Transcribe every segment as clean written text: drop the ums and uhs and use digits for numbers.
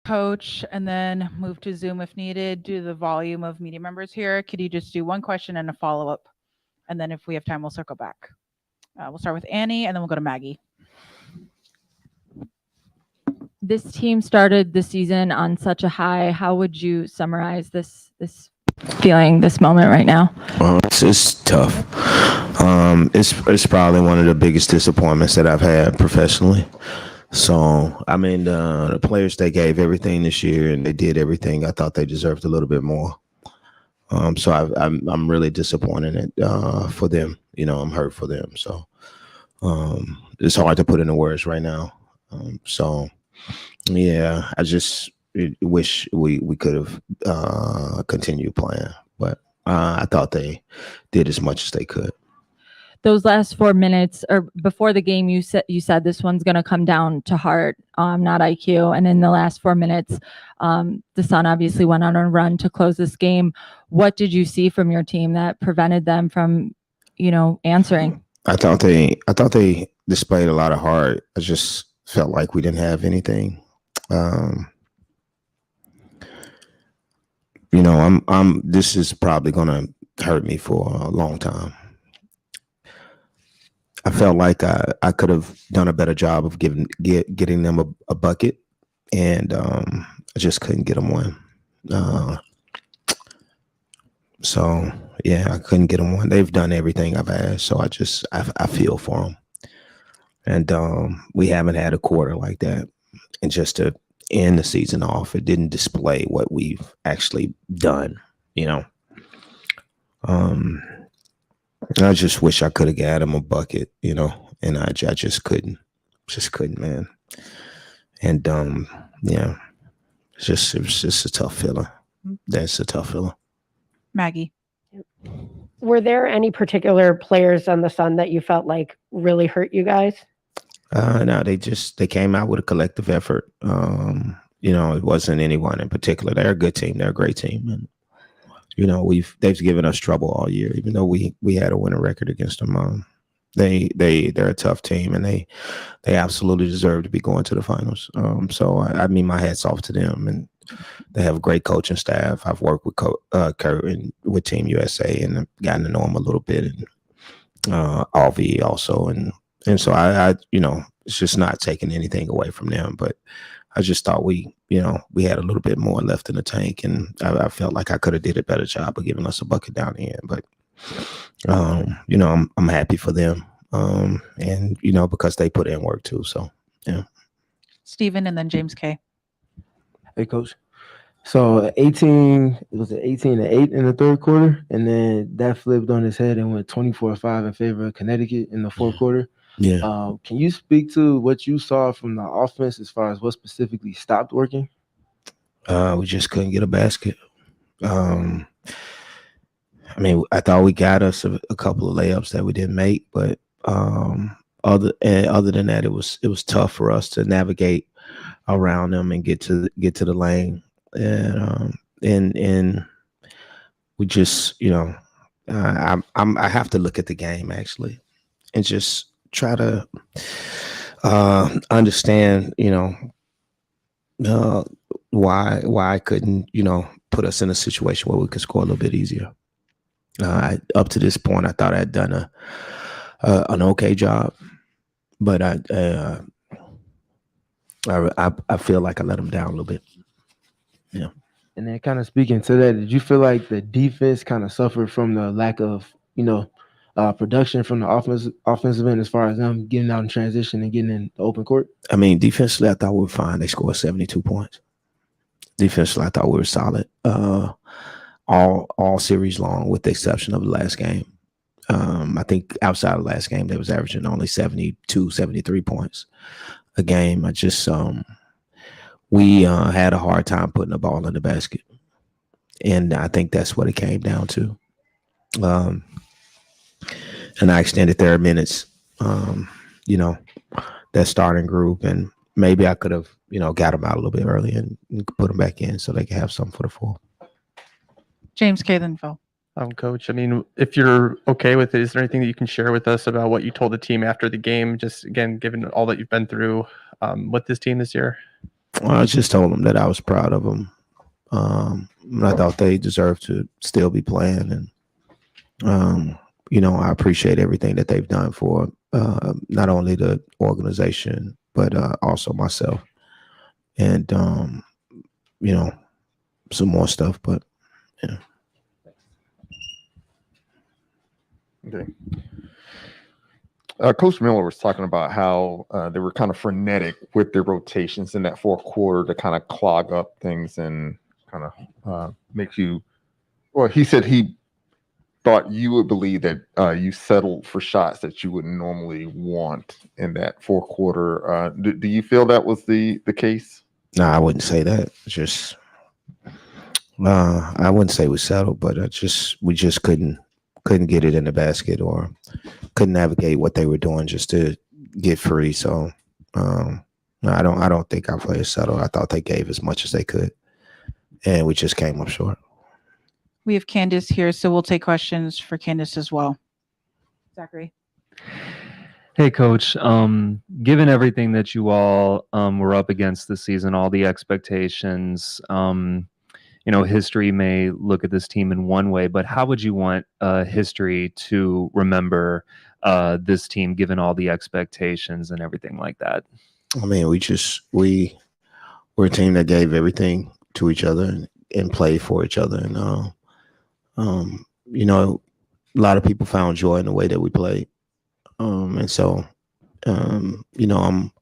Coach, and then move to Zoom if needed, due to the volume of media members here. Could you just do one question and a follow-up? And then if we have time, we'll circle back. We'll start with Annie, and then we'll go to Maggie. This team started the season on such a high. How would you summarize this feeling, this moment right now? It's tough. It's probably one of the biggest disappointments that I've had professionally. So, I mean, the players, they gave everything this year and they did everything. I thought they deserved a little bit more. So I'm really disappointed for them. You know, I'm hurt for them. So it's hard to put into words right now. So, yeah, I just wish we could have continued playing. But I thought they did as much as they could. Those last 4 minutes, or before the game, you said this one's going to come down to heart, not IQ. And in the last 4 minutes, the Sun obviously went on a run to close this game. What did you see from your team that prevented them from, answering? I thought they displayed a lot of heart. I just felt like we didn't have anything. This is probably going to hurt me for a long time. I felt like I could have done a better job of getting them a bucket, and I just couldn't get them one. So yeah, I couldn't get them one. They've done everything I've asked, so I feel for them. And we haven't had a quarter like that, and just to end the season off, it didn't display what we've actually done. I just wish I could have got him a bucket, and I just couldn't, man. And yeah, it was just a tough feeling. That's a tough feeling. Maggie. Were there any particular players on the Sun that you felt like really hurt you guys? No, they came out with a collective effort. It wasn't anyone in particular. They're a good team. They're a great team. And they've given us trouble all year, even though we had a winning record against them. They're a tough team, and they absolutely deserve to be going to the finals. So I mean, my hats off to them, and they have a great coaching staff. I've worked with Kurt and with Team USA, and I've gotten to know them a little bit, and Wnba also, and so I it's just not taking anything away from them, but I just thought we had a little bit more left in the tank, and I felt like I could have did a better job of giving us a bucket down the end. But I'm happy for them, and because they put in work too. So yeah. Steven, and then James K. Hey, Coach. So 18 to 8 in the third quarter, and then that flipped on its head and went 24-5 in favor of Connecticut in the fourth quarter. Yeah. Can you speak to what you saw from the offense as far as what specifically stopped working? We just couldn't get a basket. I mean, I thought we got us a couple of layups that we didn't make, but other than that, it was tough for us to navigate around them and get to the lane, and we just I have to look at the game actually and just try to understand why I couldn't put us in a situation where we could score a little bit easier. Up to this point, I thought I'd done an okay job, but I feel like I let them down a little bit. Yeah. And then kind of speaking to that, did you feel like the defense kind of suffered from the lack of production from the offensive end as far as them getting out in transition and getting in the open court? I mean, defensively, I thought we were fine. They scored 72 points. Defensively, I thought we were solid all series long, with the exception of the last game. I think outside of the last game, they was averaging only 72, 73 points a game. I just we had a hard time putting the ball in the basket, and I think that's what it came down to. And I extended their minutes, that starting group, and maybe I could have, got them out a little bit early and put them back in so they could have something for the fourth. James K. then Phil. Coach, I mean, if you're okay with it, is there anything that you can share with us about what you told the team after the game? Just again, given all that you've been through with this team this year. I just told them that I was proud of them. And I thought they deserved to still be playing. And, I appreciate everything that they've done for not only the organization, but also myself. And, some more stuff, but yeah. Okay. Coach Miller was talking about how they were kind of frenetic with their rotations in that fourth quarter to kind of clog up things and kind of make you. Well, he said he thought you would believe that you settled for shots that you wouldn't normally want in that fourth quarter. Do you feel that was the case? No, I wouldn't say that. Just I wouldn't say we settled, but we just couldn't get it in the basket or couldn't navigate what they were doing just to get free. So no, I don't think our players settled. I thought they gave as much as they could, and we just came up short. We have Candace here, so we'll take questions for Candace as well. Zachary. Hey, Coach. Given everything that you all were up against this season, all the expectations, history may look at this team in one way, but how would you want history to remember this team, given all the expectations and everything like that? I mean, we're a team that gave everything to each other and played for each other. And, a lot of people found joy in the way that we played. And so, I'm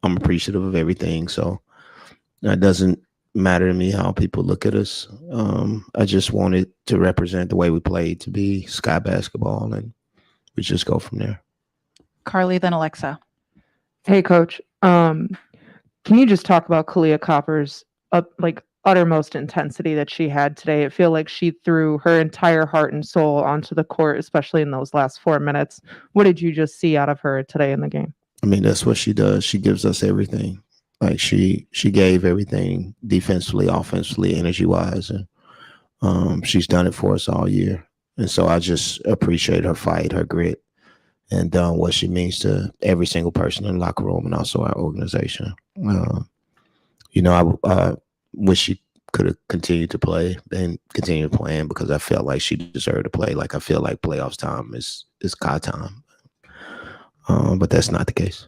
appreciative of everything. So it doesn't matter to me how people look at us. I just wanted to represent the way we played to be Sky basketball, and we just go from there. Carly, then Alexa. Hey, Coach. Can you just talk about Kalia Copper's uttermost intensity that she had today? It feel like she threw her entire heart and soul onto the court, especially in those last 4 minutes. What did you just see out of her today in the game? I mean, that's what she does. She gives us everything. Like she gave everything defensively, offensively, energy-wise, and she's done it for us all year. And so I just appreciate her fight, her grit, and what she means to every single person in the locker room and also our organization. I wish she could have continued to play and continued playing because I felt like she deserved to play. Like I feel like playoffs time is Kai time, but that's not the case.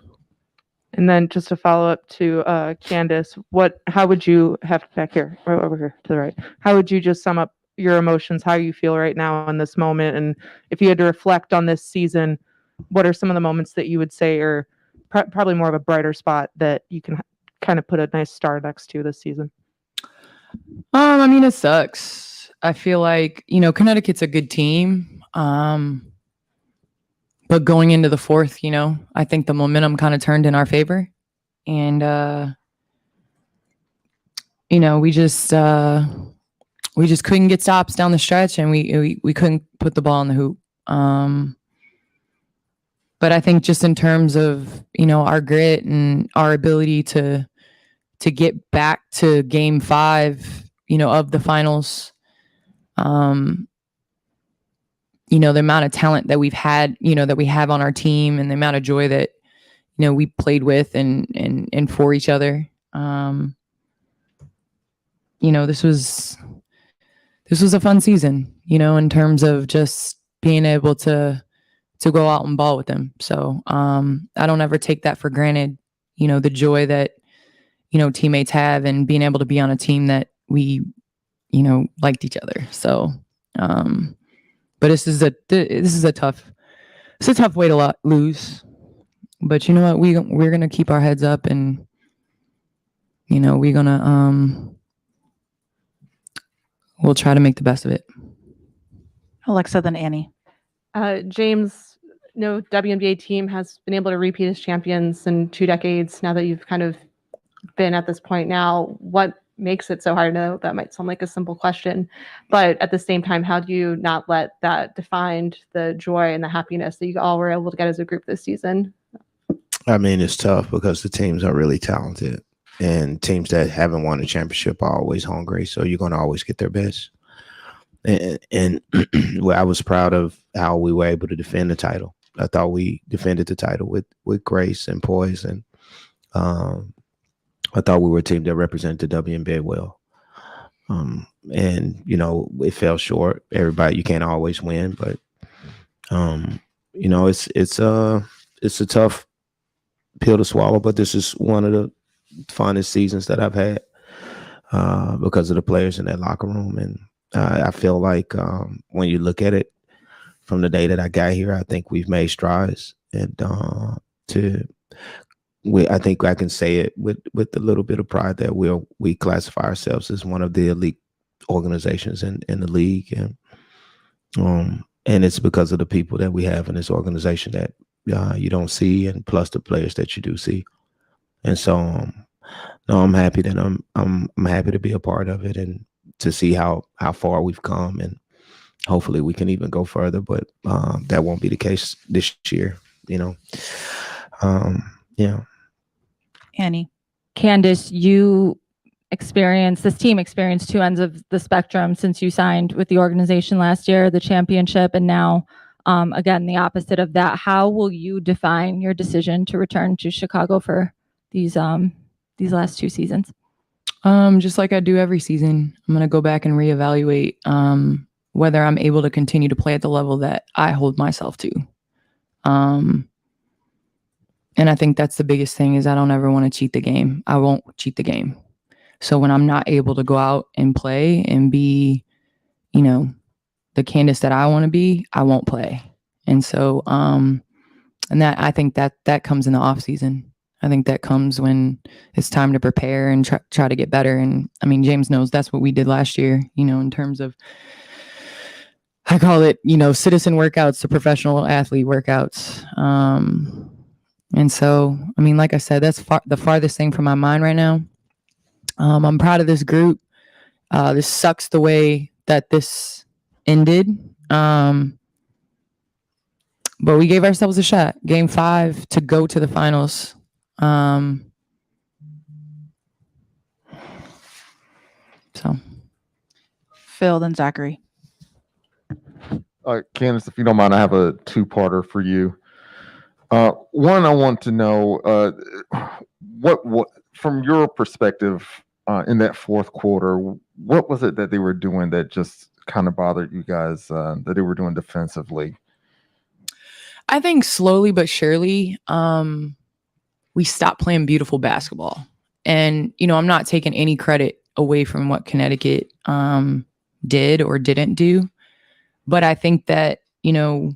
And then just to follow up to Candace, how would you have back here, right over here to the right? How would you just sum up your emotions, how you feel right now in this moment? And if you had to reflect on this season, what are some of the moments that you would say are probably more of a brighter spot that you can kind of put a nice star next to this season? I mean, it sucks. I feel like, Connecticut's a good team. But going into the fourth, I think the momentum kind of turned in our favor. And, we just couldn't get stops down the stretch, and we couldn't put the ball in the hoop. But I think just in terms of, our grit and our ability to get back to game 5, of the finals, the amount of talent that we've had, that we have on our team, and the amount of joy that, we played with and for each other. This was a fun season, in terms of just being able to go out and ball with them. So I don't ever take that for granted, the joy that, teammates have, and being able to be on a team that we, liked each other. So, but this is a tough way to lose. But you know what? We're gonna keep our heads up, and we're gonna we'll try to make the best of it. Alexa, then Annie. James, WNBA team has been able to repeat as champions in 2 decades. Now that you've kind of been at this point now, what makes it so hard? I know that might sound like a simple question, but at the same time, how do you not let that define the joy and the happiness that you all were able to get as a group this season? I mean, it's tough because the teams are really talented, and teams that haven't won a championship are always hungry. So you're going to always get their best. And well, I was proud of how we were able to defend the title. I thought we defended the title with grace and poise, and I thought we were a team that represented the Wnba well. And you know, it fell short. Everybody, you can't always win, but you know, it's a tough pill to swallow. But this is one of the funnest seasons that I've had because of the players in that locker room, and I feel like when you look at it from the day that I got here, I think we've made strides, and I think I can say it with a little bit of pride that we classify ourselves as one of the elite organizations in the league, and it's because of the people that we have in this organization that you don't see, and plus the players that you do see. And so, no, I'm happy that I'm happy to be a part of it and to see how far we've come, and hopefully we can even go further. But that won't be the case this year, you know. Yeah. Annie. Candace, this team experienced two ends of the spectrum since you signed with the organization last year, the championship, and now, again, the opposite of that. How will you define your decision to return to Chicago for these last two seasons? Just like I do every season, I'm going to go back and reevaluate whether I'm able to continue to play at the level that I hold myself to. And I think that's the biggest thing is I don't ever want to cheat the game. I won't cheat the game. So when I'm not able to go out and play and be, you know, the Candace that I want to be, I won't play. And so, and that, I think that comes in the off season. I think that comes when it's time to prepare and try to get better. And I mean, James knows that's what we did last year, you know, in terms of, I call it, you know, citizen workouts to professional athlete workouts. And so, I mean, like I said, that's the farthest thing from my mind right now. I'm proud of this group. This sucks the way that this ended. But we gave ourselves a shot. Game 5 to go to the finals. So. Phil, then Zachary. Candace, if you don't mind, I have a two-parter for you. One, I want to know what from your perspective in that fourth quarter, what was it that they were doing that just kind of bothered you guys that they were doing defensively? I think slowly but surely, we stopped playing beautiful basketball. And, you know, I'm not taking any credit away from what Connecticut did or didn't do. But I think that, you know,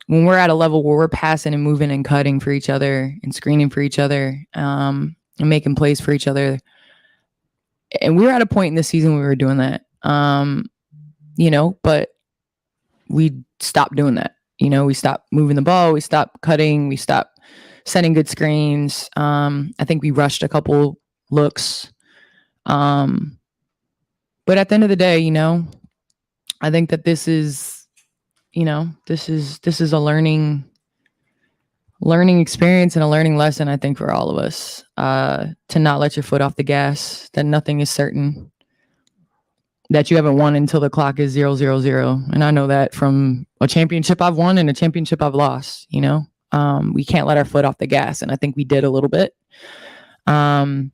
when we're at a level where we're passing and moving and cutting for each other and screening for each other and making plays for each other, and we were at a point in the season where we were doing that, you know, but we stopped doing that. You know, we stopped moving the ball, we stopped cutting, we stopped setting good screens. I think we rushed a couple looks. But at the end of the day, you know, I think that this is, you know, this is a learning experience and a learning lesson, I think, for all of us, to not let your foot off the gas, that nothing is certain, that you haven't won until the clock is 0-0-0. And I know that from a championship I've won and a championship I've lost, you know. We can't let our foot off the gas. And I think we did a little bit. And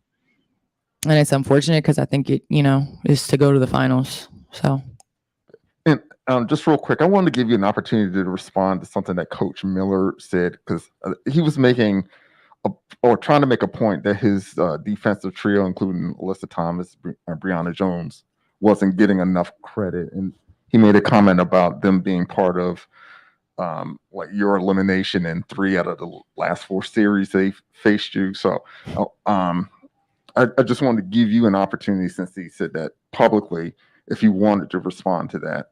it's unfortunate because I think it, you know, is to go to the finals. So. And just real quick, I wanted to give you an opportunity to respond to something that Coach Miller said, because he was making trying to make a point that his defensive trio, including Alyssa Thomas, Brianna Jones, wasn't getting enough credit. And he made a comment about them being part of like your elimination in 3 out of the last 4 series they faced you. So I just wanted to give you an opportunity, since he said that publicly, if you wanted to respond to that.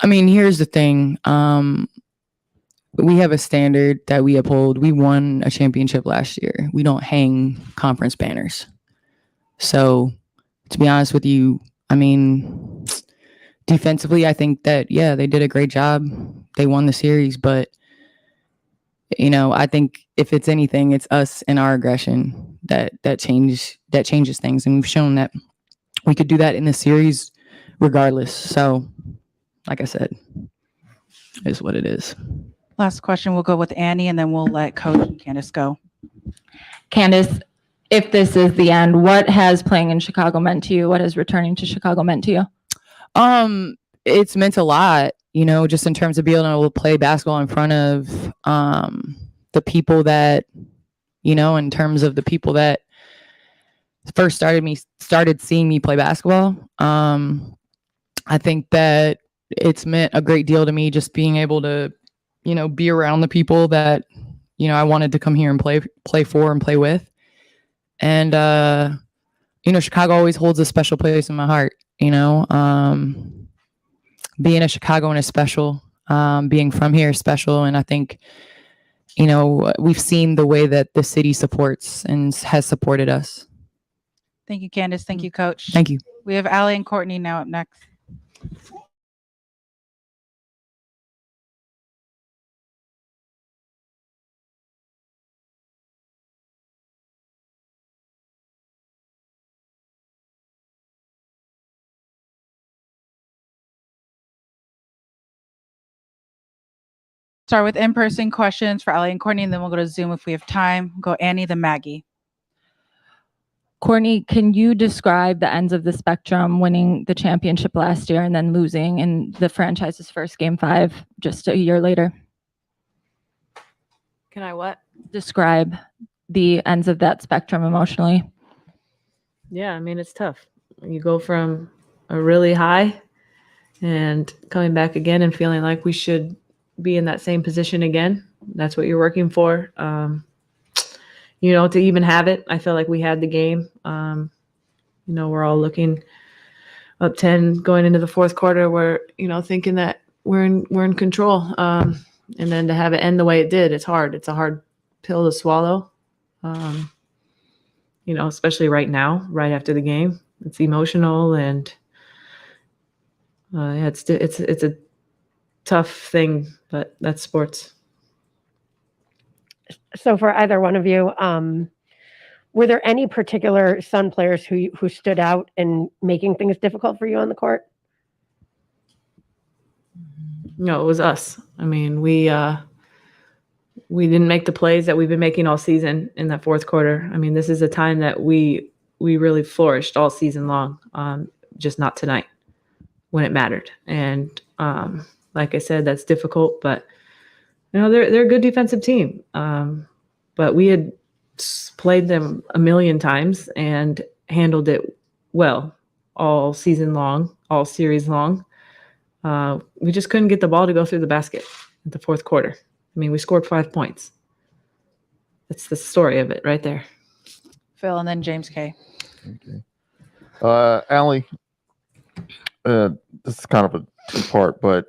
I mean, here's the thing. We have a standard that we uphold. We won a championship last year. We don't hang conference banners. So, to be honest with you, I mean, defensively, I think that, yeah, they did a great job. They won the series, but, you know, I think if it's anything, it's us and our aggression that changes things. And we've shown that we could do that in the series regardless. So, like I said, it is what it is. Last question, we'll go with Annie, and then we'll let Coach and Candace go. Candace, if this is the end, what has playing in Chicago meant to you? What has returning to Chicago meant to you? It's meant a lot, just in terms of being able to play basketball in front of the people that, in terms of the people that first started seeing me play basketball. I think that it's meant a great deal to me just being able to, be around the people that, I wanted to come here and play for and play with. And, Chicago always holds a special place in my heart, being a Chicagoan is special. Being from here is special. And I think, we've seen the way that the city supports and has supported us. Thank you, Candace. Thank you, Coach. Thank you. We have Allie and Courtney now up next. Start with in-person questions for Allie and Courtney, and then we'll go to Zoom if we have time. Go Annie, then Maggie. Courtney, can you describe the ends of the spectrum, winning the championship last year and then losing in the franchise's first Game 5 just a year later? Can I what? Describe the ends of that spectrum emotionally. Yeah, I mean, it's tough. You go from a really high and coming back again and feeling like we should be in that same position again. That's what you're working for. To even have it, I feel like we had the game. We're all looking up 10 going into the fourth quarter. We're, thinking that we're in control. And then to have it end the way it did, it's hard. It's a hard pill to swallow. Especially right now, right after the game, it's emotional and it's a tough thing, but that's sports. So for either one of you, were there any particular Sun players who stood out in making things difficult for you on the court? No, it was us. I mean, we didn't make the plays that we've been making all season in that fourth quarter. I mean, this is a time that we really flourished all season long, just not tonight when it mattered. And like I said, that's difficult, but they're a good defensive team. But we had played them a million times and handled it well all season long, all series long. We just couldn't get the ball to go through the basket at the fourth quarter. I mean, we scored 5 points. That's the story of it right there. Phil, and then James K. Okay. Allie, this is kind of a two-part, but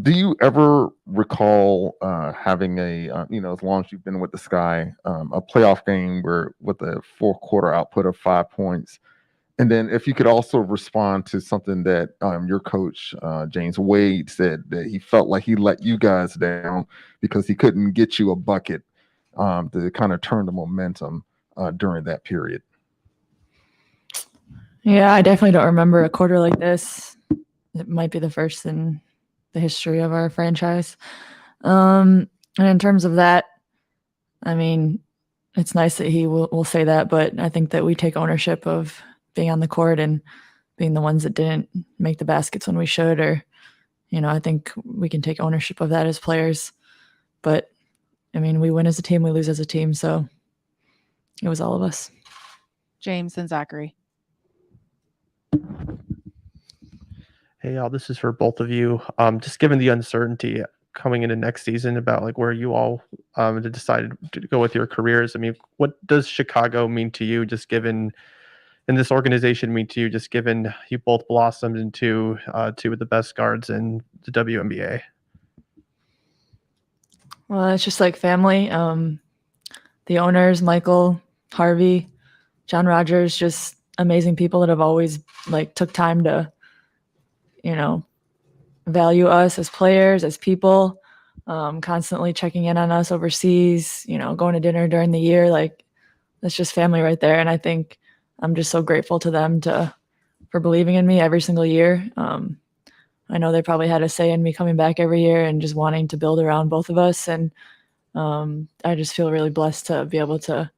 do you ever recall having as long as you've been with the Sky, a playoff game with a fourth quarter output of 5 points? And then if you could also respond to something that your coach, James Wade, said that he felt like he let you guys down because he couldn't get you a bucket to kind of turn the momentum during that period. Yeah, I definitely don't remember a quarter like this. It might be the first in the history of our franchise. And in terms of that, I mean, it's nice that he will say that, but I think that we take ownership of being on the court and being the ones that didn't make the baskets when we should, or, I think we can take ownership of that as players. But I mean, we win as a team, we lose as a team. So it was all of us. James and Zachary. Hey, y'all, this is for both of you. Just given the uncertainty coming into next season about like where you all decided to go with your careers. I mean, what does Chicago mean to you, just given, and this organization mean to you, just given you both blossomed into two of the best guards in the WNBA? Well, it's just like family. The owners, Michael, Harvey, John Rogers, just amazing people that have always took time to, value us as players, as people, constantly checking in on us overseas, going to dinner during the year. That's just family right there. And I think I'm just so grateful to them for believing in me every single year. I know they probably had a say in me coming back every year and just wanting to build around both of us. And I just feel really blessed to be able to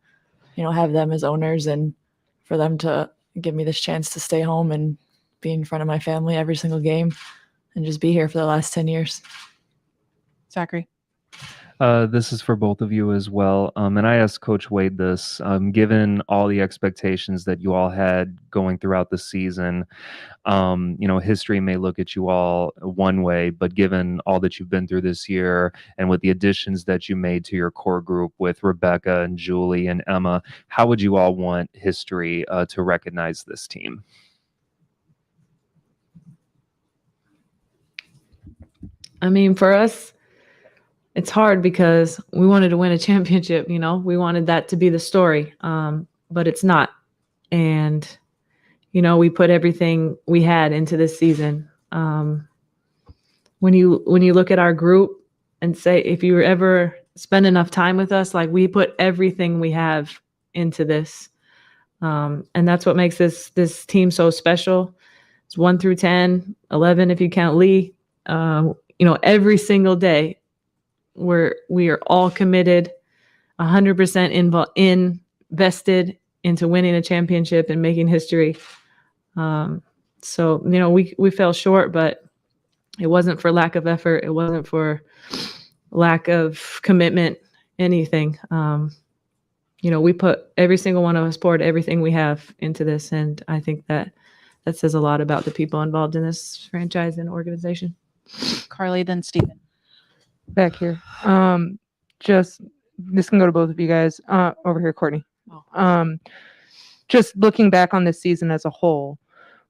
have them as owners and for them to give me this chance to stay home and be in front of my family every single game and just be here for the last 10 years. Zachary. This is for both of you as well. And I asked Coach Wade this, given all the expectations that you all had going throughout the season, history may look at you all one way, but given all that you've been through this year and with the additions that you made to your core group with Rebecca and Julie and Emma, how would you all want history to recognize this team? I mean, for us, it's hard because we wanted to win a championship, we wanted that to be the story, but it's not. And, we put everything we had into this season. When you look at our group and say, if you ever spend enough time with us, like we put everything we have into this. And that's what makes this team so special. It's 1 through 10, 11 if you count Lee. Every single day, we are all committed, 100% invested into winning a championship and making history. So we fell short, but it wasn't for lack of effort. It wasn't for lack of commitment, anything. We put every single one of us poured everything we have into this, and I think that says a lot about the people involved in this franchise and organization. Carly, then Stephen. Back here. Just this can go to both of you guys. Over here, Courtney. Just looking back on this season as a whole,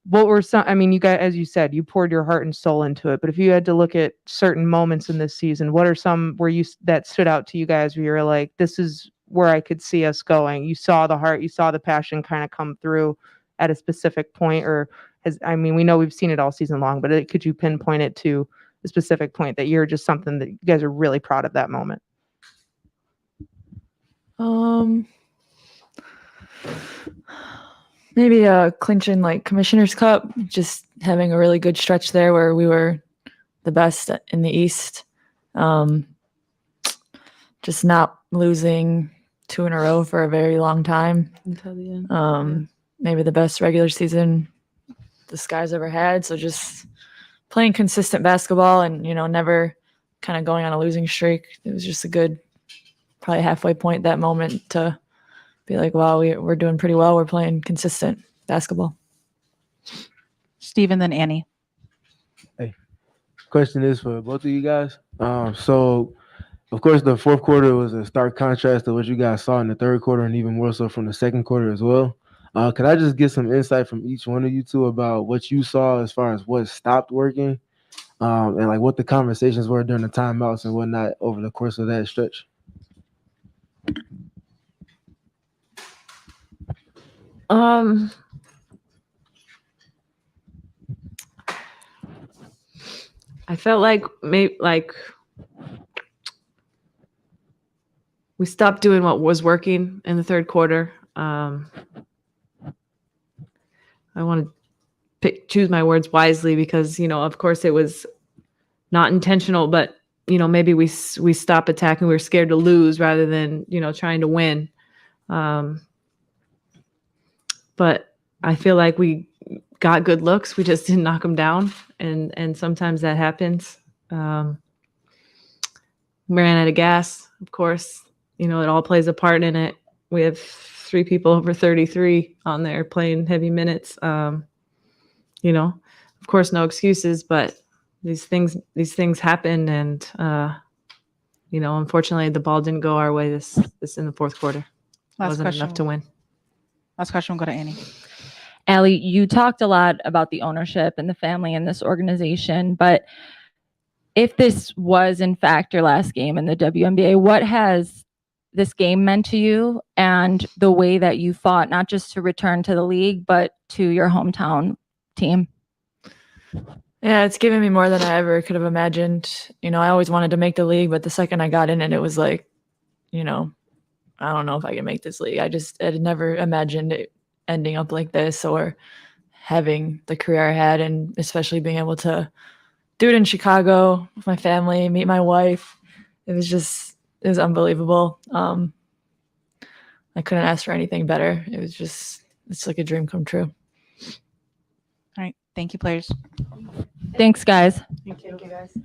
what were some? I mean, you guys, as you said, you poured your heart and soul into it. But if you had to look at certain moments in this season, what are some that stood out to you guys where you're like, this is where I could see us going? You saw the heart, you saw the passion kind of come through at a specific point, or we know we've seen it all season long, but could you pinpoint it to a specific point that you're just something that you guys are really proud of that moment? Maybe clinching like Commissioner's Cup, just having a really good stretch there where we were the best in the East. Just not losing 2 in a row for a very long time. Until the end. Maybe the best regular season the Sky's ever had. So just playing consistent basketball and, never kind of going on a losing streak. It was just a good, probably halfway point that moment to be like, wow, we're doing pretty well. We're playing consistent basketball. Stephen, then Annie. Hey, question is for both of you guys. So, of course, the fourth quarter was a stark contrast to what you guys saw in the third quarter and even more so from the second quarter as well. Could I just get some insight from each one of you two about what you saw as far as what stopped working and like what the conversations were during the timeouts and whatnot over the course of that stretch? I felt like we stopped doing what was working in the third quarter. I want to choose my words wisely because, of course it was not intentional, but, maybe we stopped attacking. We were scared to lose rather than, trying to win. But I feel like we got good looks. We just didn't knock them down. And sometimes that happens. We ran out of gas, of course. It all plays a part in it. We have 3 people over 33 on there playing heavy minutes. Of course, no excuses, but these things happen. And, unfortunately the ball didn't go our way this in the fourth quarter. It wasn't enough to win. Last question will go to Annie. Allie, you talked a lot about the ownership and the family in this organization, but if this was in fact your last game in the WNBA, what has this game meant to you and the way that you fought, not just to return to the league, but to your hometown team? Yeah, it's given me more than I ever could have imagined. I always wanted to make the league, but the second I got in it, it was like, I don't know if I can make this league. I had never imagined it ending up like this or having the career I had, and especially being able to do it in Chicago with my family, meet my wife. It was unbelievable. I couldn't ask for anything better. It was just, it's like a dream come true. All right. Thank you, players. Thanks, guys. Thank you guys.